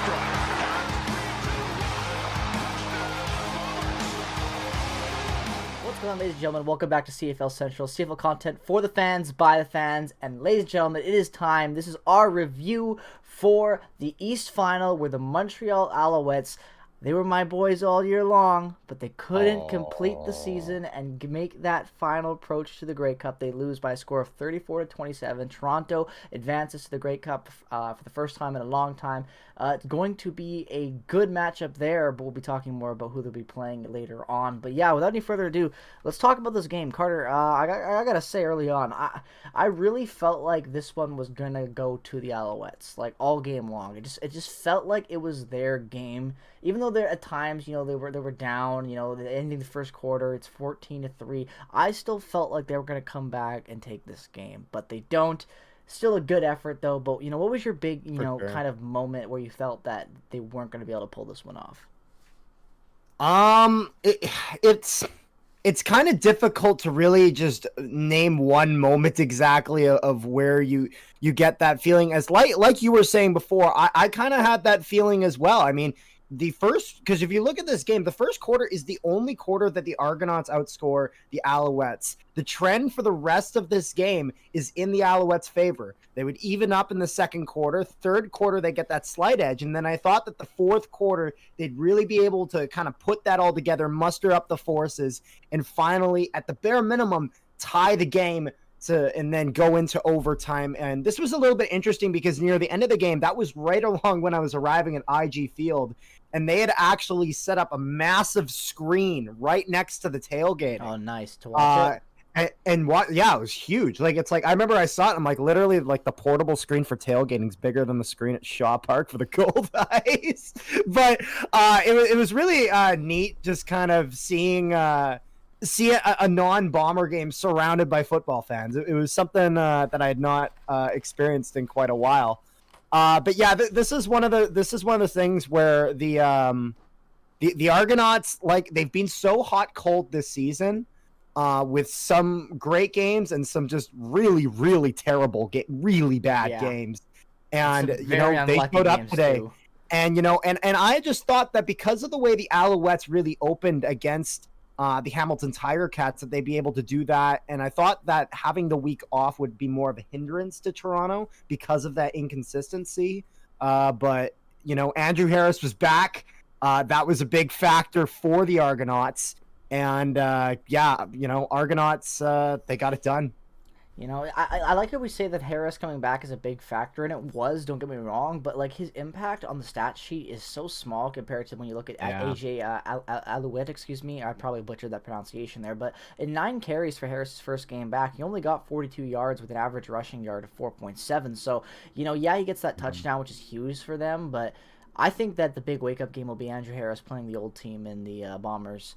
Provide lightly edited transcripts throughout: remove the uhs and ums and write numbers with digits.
What's going on, ladies and gentlemen? Welcome back to CFL Central, CFL content for the fans, by the fans. And ladies and gentlemen, it is time. This is our review for the East Final, where the Montreal Alouettes, they were my boys all year long, but they couldn't complete the season and make that final approach to the Grey Cup. They lose by a score of 34-27. Toronto advances to the Grey Cup for the first time in a long time. It's going to be a good matchup there, but we'll be talking more about who they'll be playing later on. But yeah, without any further ado, let's talk about this game. Carter, I gotta say early on, I really felt like this one was gonna go to the Alouettes, like all game long. It just felt like it was their game. Even though they're at times, they were down, ending the first quarter, it's 14-3. I still felt like they were gonna come back and take this game, but they don't. Still a good effort though. But what was your big, kind of moment where you felt that they weren't gonna be able to pull this one off? It's kind of difficult to really just name one moment exactly of where you get that feeling. As like you were saying before, I kind of had that feeling as well. I mean, because if you look at this game, the first quarter is the only quarter that the Argonauts outscore the Alouettes. The trend for the rest of this game is in the Alouettes' favor. They would even up in the second quarter. Third quarter, they get that slight edge. And then I thought that the fourth quarter, they'd really be able to kind of put that all together, muster up the forces, and finally, at the bare minimum, tie the game and then go into overtime. And this was a little bit interesting because near the end of the game, that was right along when I was arriving at IG Field, and they had actually set up a massive screen right next to the tailgate. Oh, nice to watch it. And what? Yeah, it was huge. It's like I remember I saw it. I'm like, literally, like the portable screen for tailgating is bigger than the screen at Shaw Park for the Gold Ice. But it was really neat, just kind of see a non-Bomber game surrounded by football fans. It was something that I had not experienced in quite a while. But yeah, this is one of the things where the Argonauts, like, they've been so hot cold this season, with some great games and some just really, really terrible, really bad games. And they showed up today. Too. And and I just thought that because of the way the Alouettes really opened against the Hamilton Tiger Cats, that they'd be able to do that. And I thought that having the week off would be more of a hindrance to Toronto because of that inconsistency. But Andrew Harris was back. That was a big factor for the Argonauts. And Argonauts, they got it done. I like how we say that Harris coming back is a big factor, and it was, don't get me wrong, but like his impact on the stat sheet is so small compared to when you look at AJ Alouette, excuse me, I probably butchered that pronunciation there, but in 9 carries for Harris's first game back, he only got 42 yards with an average rushing yard of 4.7, so, he gets that touchdown, which is huge for them, but I think that the big wake-up game will be Andrew Harris playing the old team in the Bombers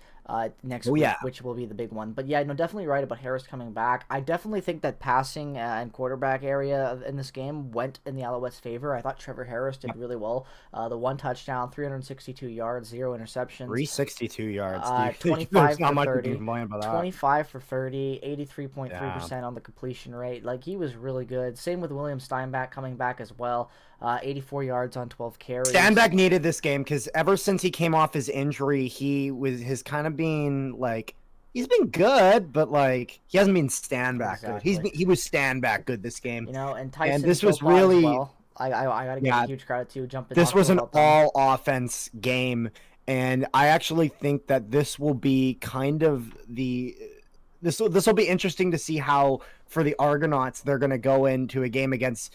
next week, which will be the big one. But yeah, definitely right about Harris coming back. I definitely think that passing and quarterback area in this game went in the Alouettes' favor. I thought Trevor Harris did really well. The 1 touchdown, 362 yards, 0 interceptions. 362 yards. 25 for not 30. 25 for 30, 83.3% on the completion rate. Like, he was really good. Same with William Steinbach coming back as well. 84 yards on 12 carries. Steinbach needed this game because ever since he came off his injury, his kind of been like, he's been good, but like he hasn't been Steinbach good. He was Steinbach good this game. And Tyson. And this was really, well. I gotta give a huge credit to jumping. This was an all offense game, and I actually think that this will be kind of this will be interesting to see how for the Argonauts they're going to go into a game against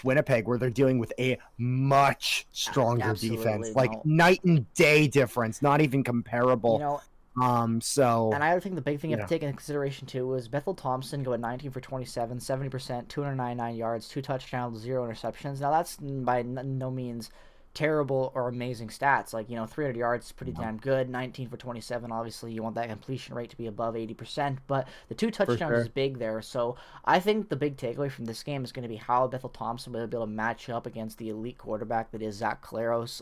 Winnipeg, where they're dealing with a much stronger defense, like night and day difference, not even comparable. And I think the big thing you have to take into consideration too was Bethel Thompson going 19 for 27, 70%, 299 yards, 2 touchdowns, 0 interceptions. Now that's by no means terrible or amazing stats. Like, 300 yards is pretty damn good. 19 for 27. Obviously, you want that completion rate to be above 80%, but the 2 touchdowns is big there. So I think the big takeaway from this game is going to be how Bethel Thompson will be able to match up against the elite quarterback that is Zach Collaros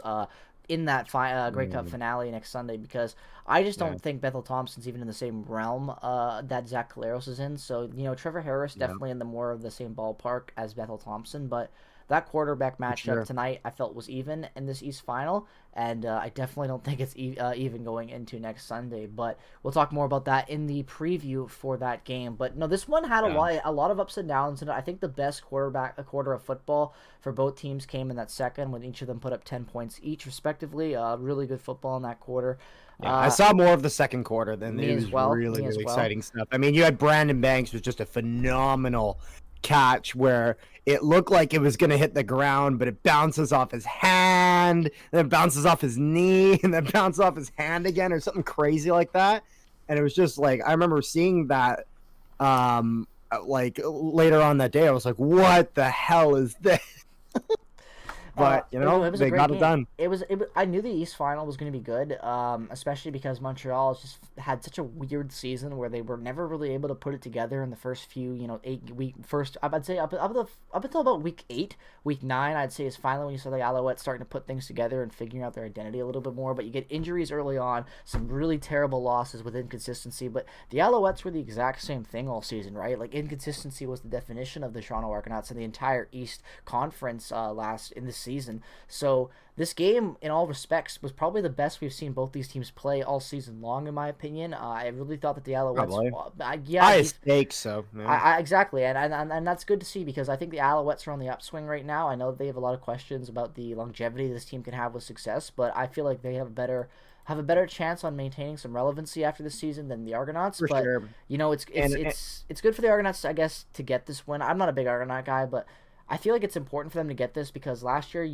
in that Grey Cup finale next Sunday, because I just don't think Bethel Thompson's even in the same realm that Zach Collaros is in. So, Trevor Harris definitely in the more of the same ballpark as Bethel Thompson, but that quarterback matchup sure. tonight I felt was even in this East Final, and I definitely don't think it's even going into next Sunday. But we'll talk more about that in the preview for that game. But no, this one had Yeah. a lot of ups and downs, and I think the best a quarter of football for both teams came in that second, when each of them put up 10 points each respectively. Really good football in that quarter. Yeah, I saw more of the second quarter than Me it as was well. really, Me as really well. exciting stuff. I mean, you had Brandon Banks was just a phenomenal catch where it looked like it was going to hit the ground, but it bounces off his hand, then bounces off his knee, and then bounces off his hand again, or something crazy like that. And it was just like, I remember seeing that like later on that day. I was like, what the hell is this? But, It was a they great got it game. done. I knew the East Final was going to be good, especially because Montreal has just had such a weird season where they were never really able to put it together in the first few, 8 week first. I'd say up until about week 8, week 9, I'd say is finally when you saw the Alouettes starting to put things together and figuring out their identity a little bit more. But you get injuries early on, some really terrible losses with inconsistency. But the Alouettes were the exact same thing all season, right? Like inconsistency was the definition of the Toronto Argonauts and the entire East Conference last in this season. So this game, in all respects, was probably the best we've seen both these teams play all season long, in my opinion. I really thought that the Alouettes, Probably. yeah, Highest stakes, so, yeah. exactly, and that's good to see because I think the Alouettes are on the upswing right now. I know they have a lot of questions about the longevity this team can have with success, but I feel like they have a better chance on maintaining some relevancy after this season than the Argonauts. For But sure. And it's good for the Argonauts, I guess, to get this win. I'm not a big Argonaut guy, but I feel like it's important for them to get this because last year,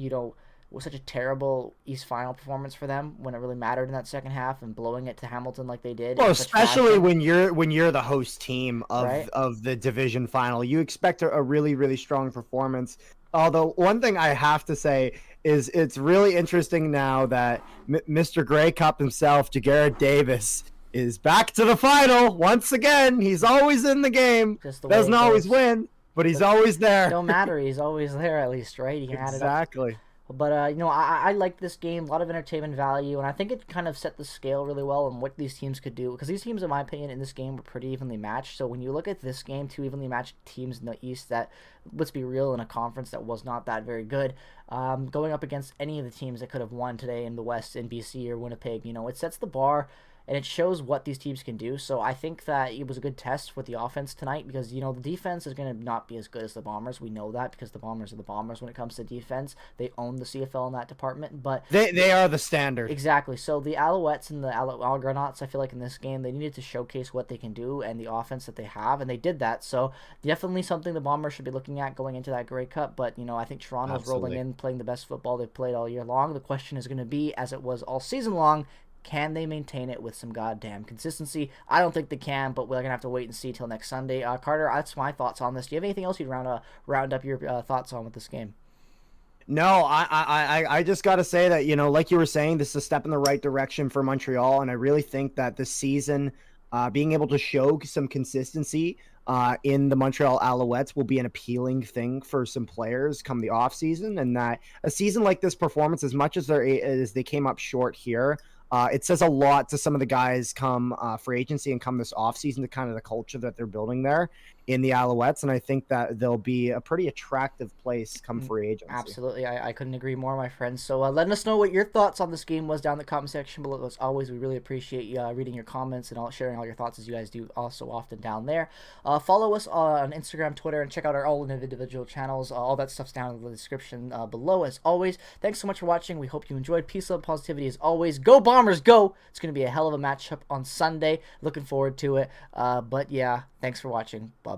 was such a terrible East Final performance for them when it really mattered in that second half and blowing it to Hamilton like they did. well, In such especially fashion, when you're the host team right? of the division final, you expect a really, really strong performance. Although one thing I have to say is it's really interesting now that Mr. Grey Cup himself, Jagarrett Davis, is back to the final once again. He's always in the game. Just the way Doesn't it always goes. win, but he's But always there. don't matter. He's always there at least, right? He can add it up. Exactly. But I like this game. A lot of entertainment value, and I think it kind of set the scale really well on what these teams could do. Because these teams, in my opinion, in this game were pretty evenly matched. So when you look at this game, two evenly matched teams in the East that, let's be real, in a conference that was not that very good, going up against any of the teams that could have won today in the West, in BC or Winnipeg, it sets the bar and it shows what these teams can do. So I think that it was a good test with the offense tonight because, the defense is going to not be as good as the Bombers. We know that because the Bombers are the Bombers when it comes to defense. They own the CFL in that department. But They are the standard. exactly. So the Alouettes and the Argonauts, I feel like in this game, they needed to showcase what they can do and the offense that they have, and they did that. So definitely something the Bombers should be looking at going into that Grey Cup. But, I think Toronto's rolling Absolutely. in, playing the best football they've played all year long. The question is going to be, as it was all season long, can they maintain it with some goddamn consistency? I don't think they can, but we're gonna have to wait and see till next Sunday. Carter, that's my thoughts on this. Do you have anything else you'd round up your thoughts on with this game? No, I just got to say that, like you were saying, this is a step in the right direction for Montreal. And I really think that this season, being able to show some consistency in the Montreal Alouettes will be an appealing thing for some players come the offseason. And that a season like this performance, as much as they came up short here, it says a lot to some of the guys come free agency and come this offseason to kind of the culture that they're building there in the Alouettes. And I think that they'll be a pretty attractive place come free agency. Absolutely. I couldn't agree more, my friends. So let us know what your thoughts on this game was down in the comment section below. As always, we really appreciate you reading your comments and sharing all your thoughts as you guys do also often down there. Follow us on Instagram, Twitter, and check out our all individual channels. All that stuff's down in the description below, as always. Thanks so much for watching. We hope you enjoyed. Peace, love, positivity as always. Go Bombers, go! It's going to be a hell of a matchup on Sunday. Looking forward to it. But yeah, thanks for watching. Bye-bye.